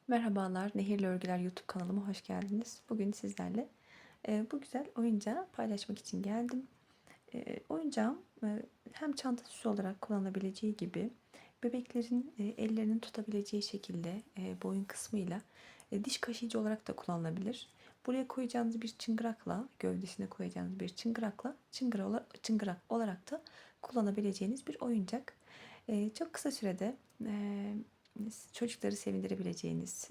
Merhabalar, Nehirli Örgüler YouTube kanalıma hoş geldiniz. Bugün sizlerle bu güzel oyuncağı paylaşmak için geldim. Oyuncağım hem çanta süsü olarak kullanabileceği gibi bebeklerin ellerinin tutabileceği şekilde boyun kısmıyla diş kaşıyıcı olarak da kullanılabilir. Buraya koyacağınız bir çıngırakla, gövdesine koyacağınız bir çıngırakla çıngırak olarak da kullanabileceğiniz bir oyuncak. Çok kısa sürede çocukları sevindirebileceğiniz,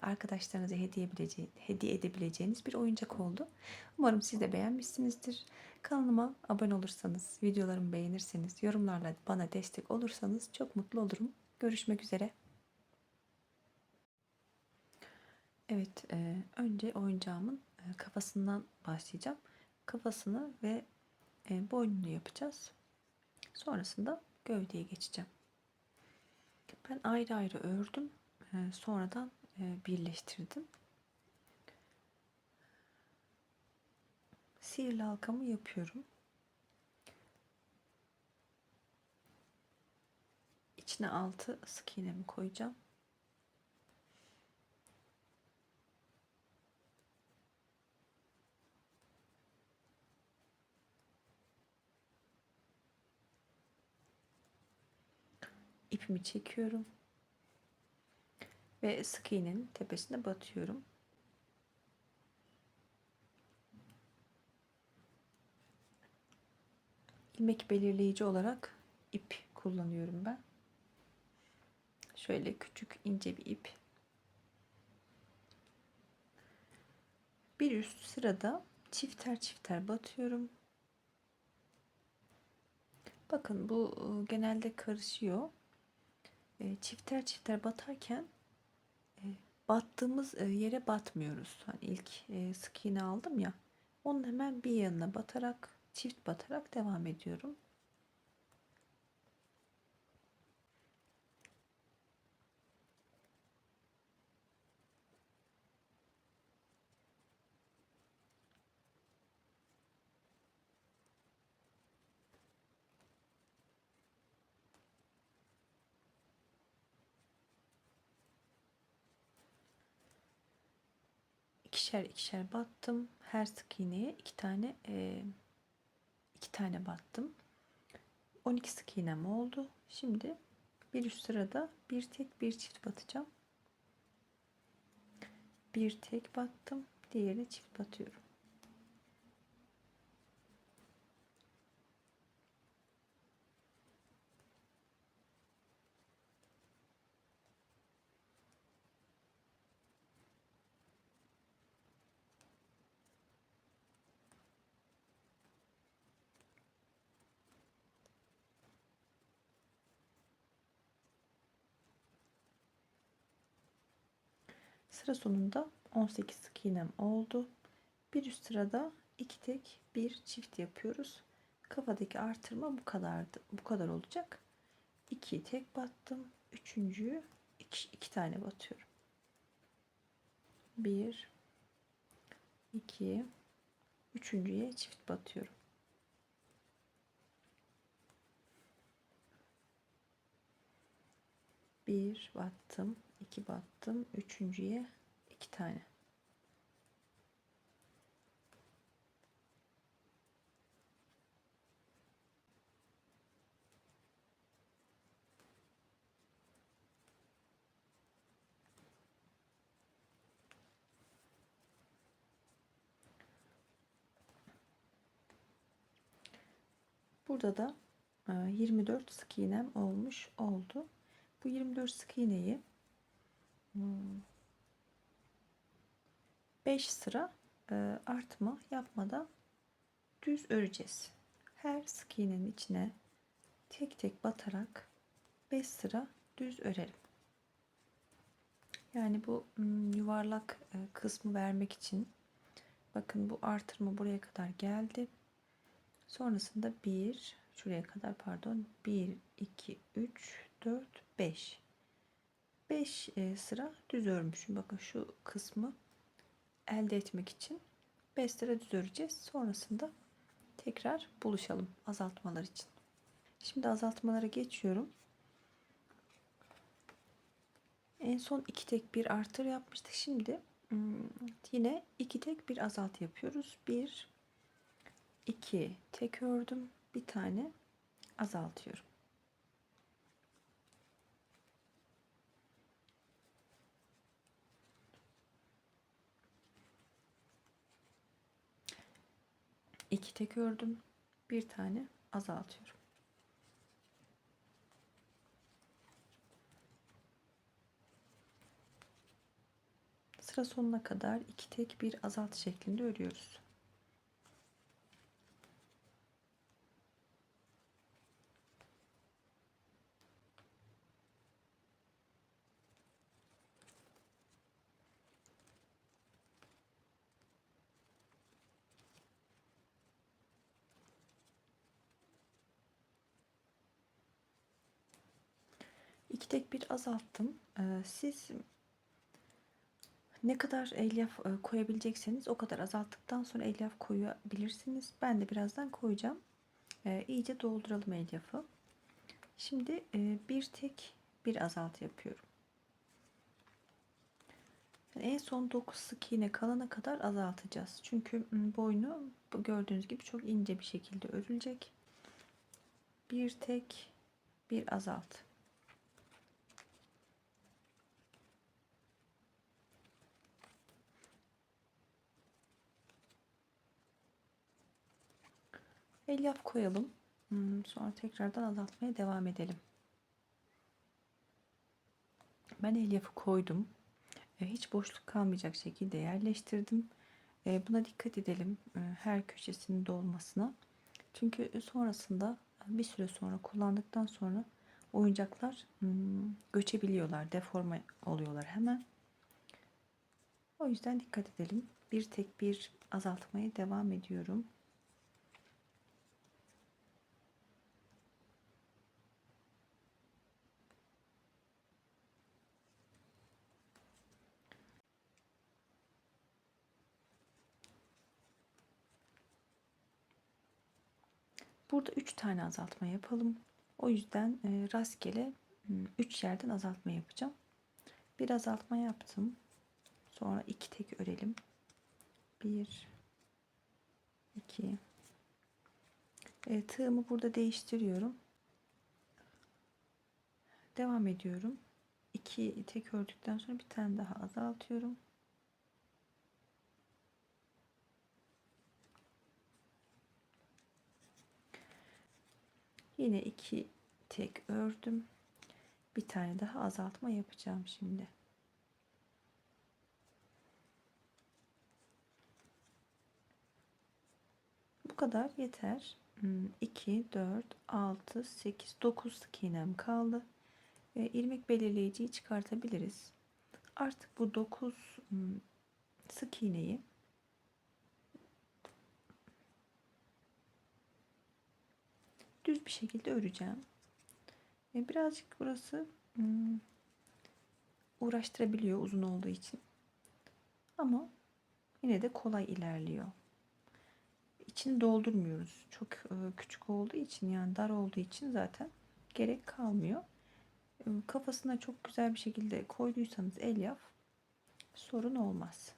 arkadaşlarınıza hediye edebileceğiniz bir oyuncak oldu. Umarım siz de beğenmişsinizdir. Kanalıma abone olursanız, videolarımı beğenirseniz, yorumlarla bana destek olursanız çok mutlu olurum. Görüşmek üzere. Evet, önce oyuncağımın kafasından başlayacağım. Kafasını ve boynunu yapacağız. Sonrasında gövdeye geçeceğim. Ben ayrı ayrı ördüm. Sonradan birleştirdim. Sihirli halkamı yapıyorum. İçine 6 sık iğnemi koyacağım. İpimi çekiyorum ve sık iğnenin tepesine batıyorum. İlmek belirleyici olarak ip kullanıyorum ben. Şöyle küçük ince bir ip. Bir üst sırada çifter çifter batıyorum. Bakın bu genelde karışıyor. Çifter çifter batarken battığımız yere batmıyoruz. Hani ilk sık iğne aldım ya. Onun hemen bir yanına batarak, çift batarak devam ediyorum. İkişer ikişer battım. Her sık iğneye iki tane battım. 12 sık iğnem oldu. Şimdi bir üst sırada bir tek bir çift batacağım. Bir tek battım. Diğeri çift batıyorum. Sıra sonunda 18 sık iğnem oldu. Bir üst sırada iki tek bir çift yapıyoruz. Kafadaki artırma bu kadardı. Bu kadar olacak. 2 tek battım. Üçüncüyü iki tane batıyorum. 1 2 üçüncüye çift batıyorum. Bir battım, iki battım, üçüncüye iki tane. Burada da 24 sık iğnem olmuş oldu. Bu 24 sık iğneyi 5 sıra artma yapmadan düz öreceğiz. Her sık iğnenin içine tek tek batarak 5 sıra düz örelim. Yani bu yuvarlak kısmı vermek için bakın bu artırma buraya kadar geldi. Sonrasında şuraya kadar pardon 1 2 3 4 5 5 sıra düz örmüşüm. Bakın şu kısmı elde etmek için 5 sıra düz öreceğiz. Sonrasında tekrar buluşalım azaltmalar için. Şimdi azaltmalara geçiyorum. En son 2 tek bir artır yapmıştık. Şimdi yine 2 tek bir azaltı yapıyoruz. 1 2 tek ördüm. Bir tane azaltıyorum. İki tek ördüm. Bir tane azaltıyorum. Sıra sonuna kadar 2 tek bir azaltı şeklinde örüyoruz. İki tek bir azalttım. Siz ne kadar elyaf koyabilecekseniz o kadar azalttıktan sonra elyaf koyabilirsiniz. Ben de birazdan koyacağım. İyice dolduralım elyafı. Şimdi bir tek bir azaltı yapıyorum. En son 9 sık iğne kalana kadar azaltacağız. Çünkü boynu gördüğünüz gibi çok ince bir şekilde örülecek. Bir tek bir azalt. Elyaf koyalım. Sonra tekrardan azaltmaya devam edelim. Ben elyafı koydum. Hiç boşluk kalmayacak şekilde yerleştirdim. Buna dikkat edelim. Her köşesinin dolmasına. Çünkü sonrasında bir süre sonra kullandıktan sonra oyuncaklar göçebiliyorlar, deforme oluyorlar hemen. O yüzden dikkat edelim. Bir tek bir azaltmaya devam ediyorum. Burada 3 tane azaltma yapalım. O yüzden rastgele 3 yerden azaltma yapacağım. Bir azaltma yaptım. Sonra 2 tek örelim. 1 2 tığımı burada değiştiriyorum. Devam ediyorum. 2 tek ördükten sonra bir tane daha azaltıyorum. Yine 2 tek ördüm. Bir tane daha azaltma yapacağım şimdi. Bu kadar yeter. 2 4 6 8 9 sık iğnem kaldı. İlmek belirleyiciyi çıkartabiliriz. Artık bu 9 sık iğneyi düz bir şekilde öreceğim. Birazcık burası uğraştırabiliyor uzun olduğu için. Ama yine de kolay ilerliyor. İçini doldurmuyoruz. Çok küçük olduğu için, yani dar olduğu için zaten gerek kalmıyor. Kafasına çok güzel bir şekilde koyduysanız elyaf sorun olmaz.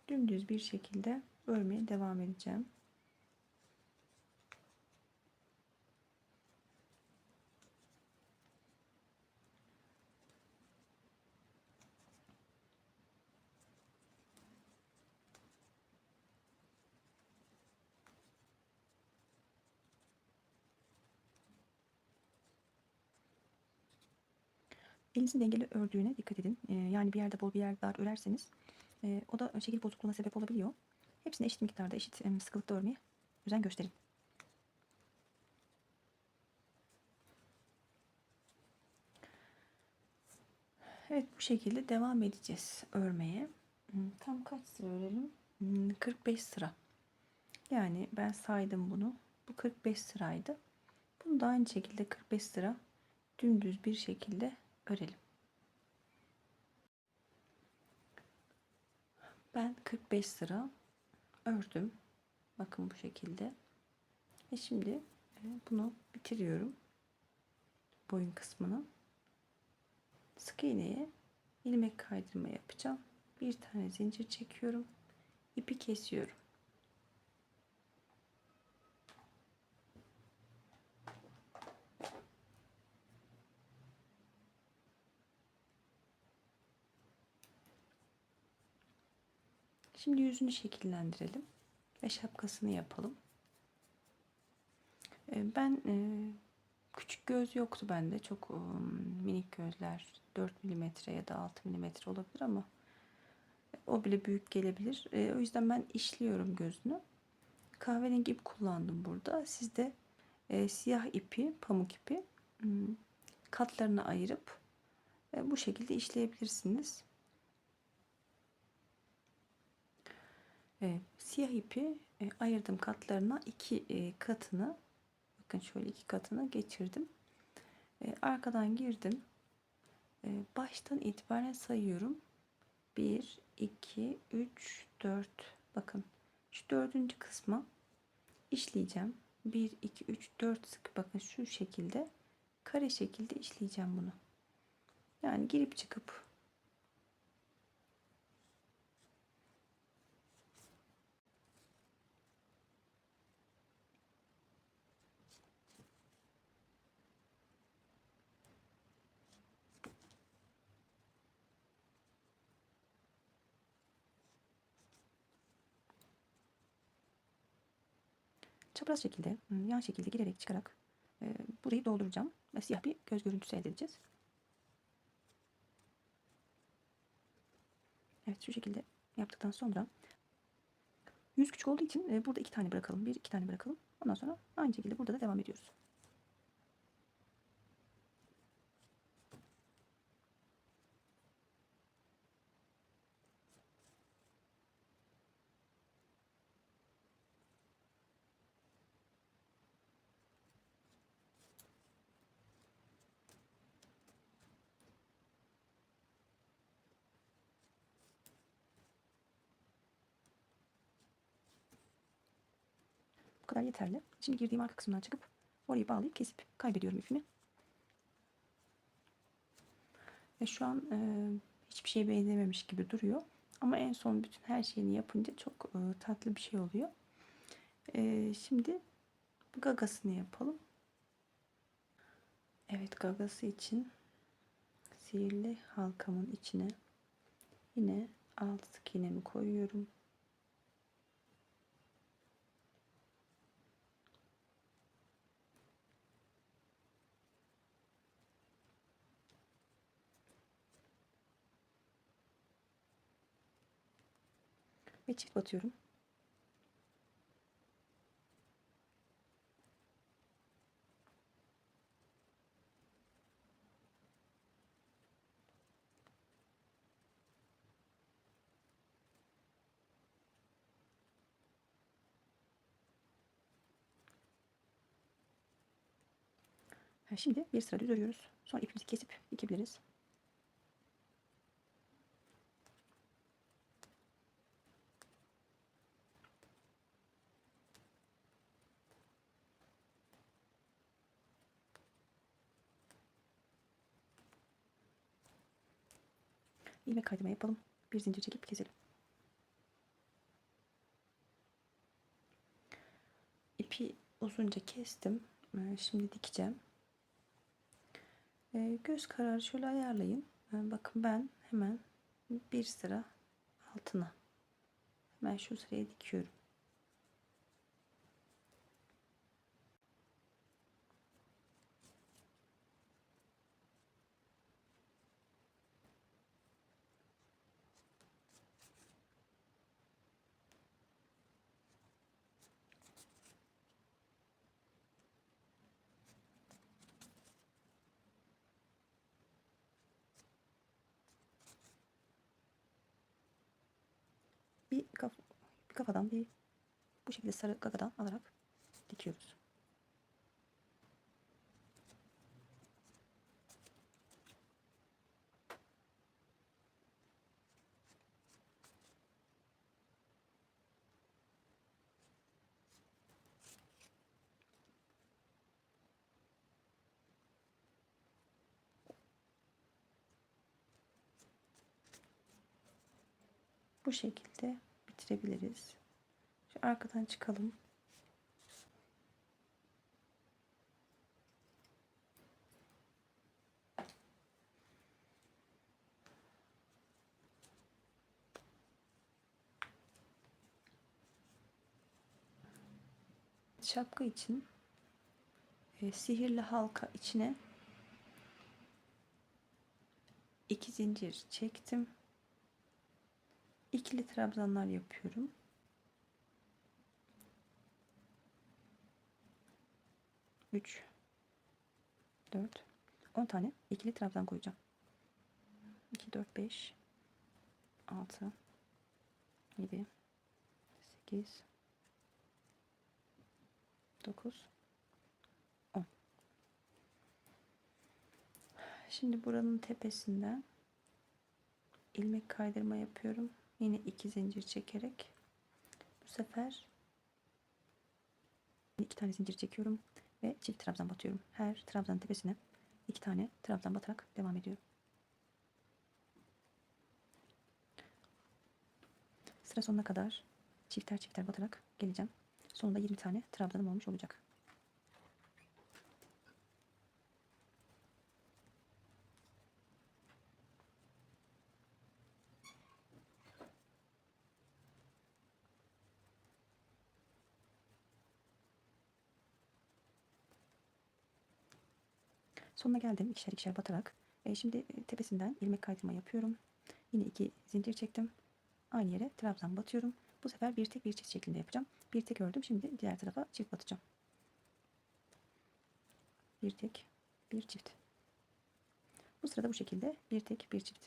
Dümdüz bir şekilde örmeye devam edeceğim. Elinizin dengeli ördüğüne dikkat edin. Yani bir yerde bol bir yerde dar örerseniz o da şekil bozukluğuna sebep olabiliyor. Hepsini eşit miktarda, eşit sıkılıkta örmeye özen gösterin. Evet, bu şekilde devam edeceğiz örmeye. Tam kaç sıra örelim? 45 sıra. Yani ben saydım bunu. Bu 45 sıraydı. Bunu da aynı şekilde 45 sıra dümdüz bir şekilde örelim. Ben 45 sıra ördüm. Bakın bu şekilde. Ve şimdi bunu bitiriyorum. boyun kısmını. Sık iğneye ilmek kaydırma yapacağım. Bir tane zincir çekiyorum. İpi kesiyorum. Şimdi yüzünü şekillendirelim ve şapkasını yapalım. Ben küçük göz yoktu bende. Çok minik gözler, 4 milimetre ya da 6 milimetre olabilir ama o bile büyük gelebilir. O yüzden ben işliyorum gözünü. Kahverengi ip kullandım burada. Siz de siyah ipi, pamuk ipi katlarına ayırıp bu şekilde işleyebilirsiniz. Siyah ipi ayırdım katlarına, iki katını, bakın şöyle iki katını geçirdim. Arkadan girdim. Baştan itibaren sayıyorum. 1, 2, 3, 4. Bakın şu dördüncü kısmı işleyeceğim. 1, 2, 3, 4 sık, bakın şu şekilde kare şekilde işleyeceğim bunu. Yani girip çıkıp çapraz şekilde, yan şekilde girerek çıkarak burayı dolduracağım ve siyah bir göz görüntüsü elde edeceğiz. Evet, şu şekilde yaptıktan sonra yüz küçük olduğu için burada iki tane bırakalım. Bir, iki tane bırakalım. Ondan sonra aynı şekilde burada da devam ediyoruz. Bu kadar yeterli. Şimdi girdiğim arka kısmından çıkıp orayı bağlayıp kesip kaybediyorum ipimi. Ve şu an hiçbir şeye benzememiş gibi duruyor. Ama en son bütün her şeyini yapınca çok tatlı bir şey oluyor. Şimdi gagasını yapalım. Evet, gagası için sihirli halkamın içine yine 6 sık iğnemi koyuyorum. Ve çift batıyorum. Şimdi bir sıra düz örüyoruz. Sonra ipimizi kesip dikebiliriz. İlmek kaydırma yapalım. Bir zincir çekip keselim. İpi uzunca kestim. Şimdi dikeceğim. Göz kararı şöyle ayarlayın. Bakın ben hemen bir sıra altına, hemen şu sıraya dikiyorum. Bir, bir kafadan bir bu şekilde sarı gagadan alarak dikiyoruz. Bu şekilde bitirebiliriz. Şu arkadan çıkalım. Şapka için sihirli halka içine 2 zincir çektim. İkili trabzanlar yapıyorum. 3 4 10 tane ikili trabzan koyacağım. 2 4 5 6 7 8 9 10. Şimdi buranın tepesinden ilmek kaydırma yapıyorum. Yine 2 zincir çekerek bu sefer 2 tane zincir çekiyorum ve çift trabzan batıyorum. Her trabzanın tepesine 2 tane trabzan batarak devam ediyorum. Sıra sonuna kadar çifter çifter batarak geleceğim. Sonunda 20 tane trabzanım olmuş olacak. Sonuna geldim. İkişer ikişer batarak. Şimdi tepesinden ilmek kaydırma yapıyorum. Yine 2 zincir çektim. Aynı yere trabzan batıyorum. Bu sefer bir tek bir çift şeklinde yapacağım. Bir tek ördüm. Şimdi diğer tarafa çift batacağım. Bir tek bir çift. Bu sırada bu şekilde bir tek bir çift.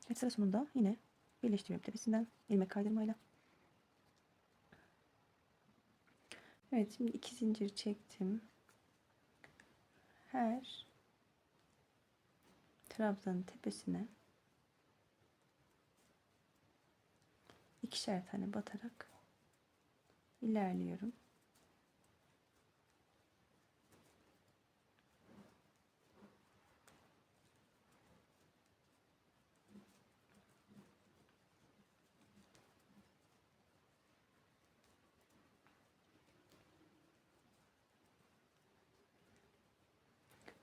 Evet, sıra sonunda yine birleştiriyorum tepesinden ilmek kaydırmayla. Evet, şimdi 2 zincir çektim. Her trabzanın tepesine ikişer tane batarak ilerliyorum.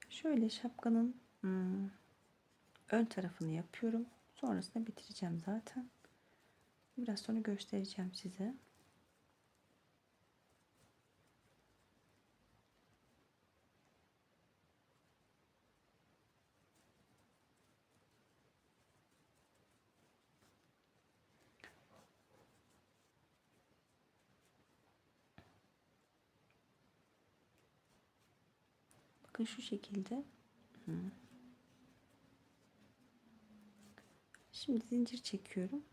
Şöyle şapkanın ön tarafını yapıyorum. Sonrasında bitireceğim zaten. Biraz sonra göstereceğim size. Bakın şu şekilde. Şimdi zincir çekiyorum.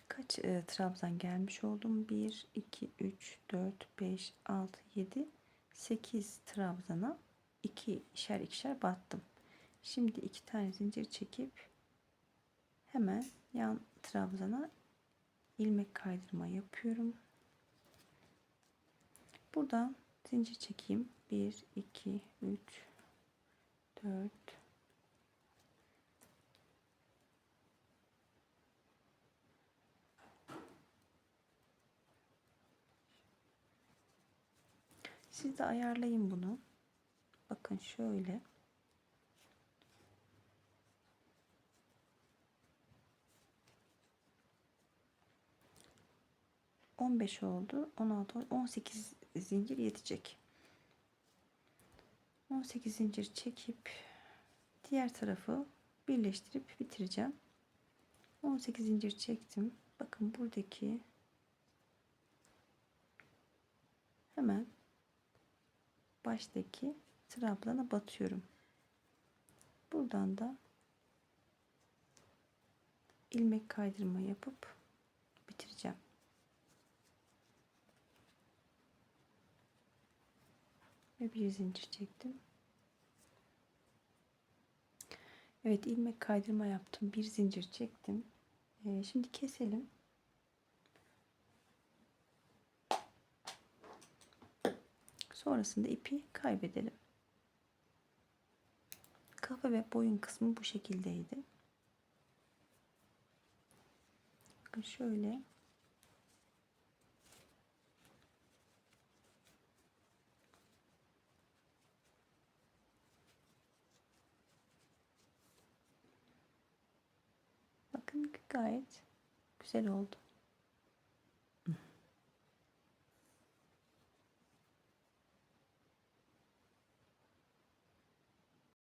Kaç trabzan gelmiş oldum? 1, 2, 3, 4, 5, 6, 7, 8 trabzana ikişer ikişer battım. Şimdi 2 tane zincir çekip hemen yan trabzana ilmek kaydırma yapıyorum. Buradan zincir çekeyim. 1, 2, 3, 4, siz de ayarlayın bunu. Bakın şöyle. 15 oldu. 16, 18 zincir yetecek. 18 zincir çekip diğer tarafı birleştirip bitireceğim. 18 zincir çektim. Bakın buradaki hemen baştaki trabzana batıyorum. Buradan da ilmek kaydırma yapıp bitireceğim. Ve bir zincir çektim. Evet, ilmek kaydırma yaptım. Bir zincir çektim. Şimdi keselim. Sonrasında ipi kaybedelim. Kafa ve boyun kısmı bu şekildeydi. Bakın şöyle. Bakın gayet güzel oldu.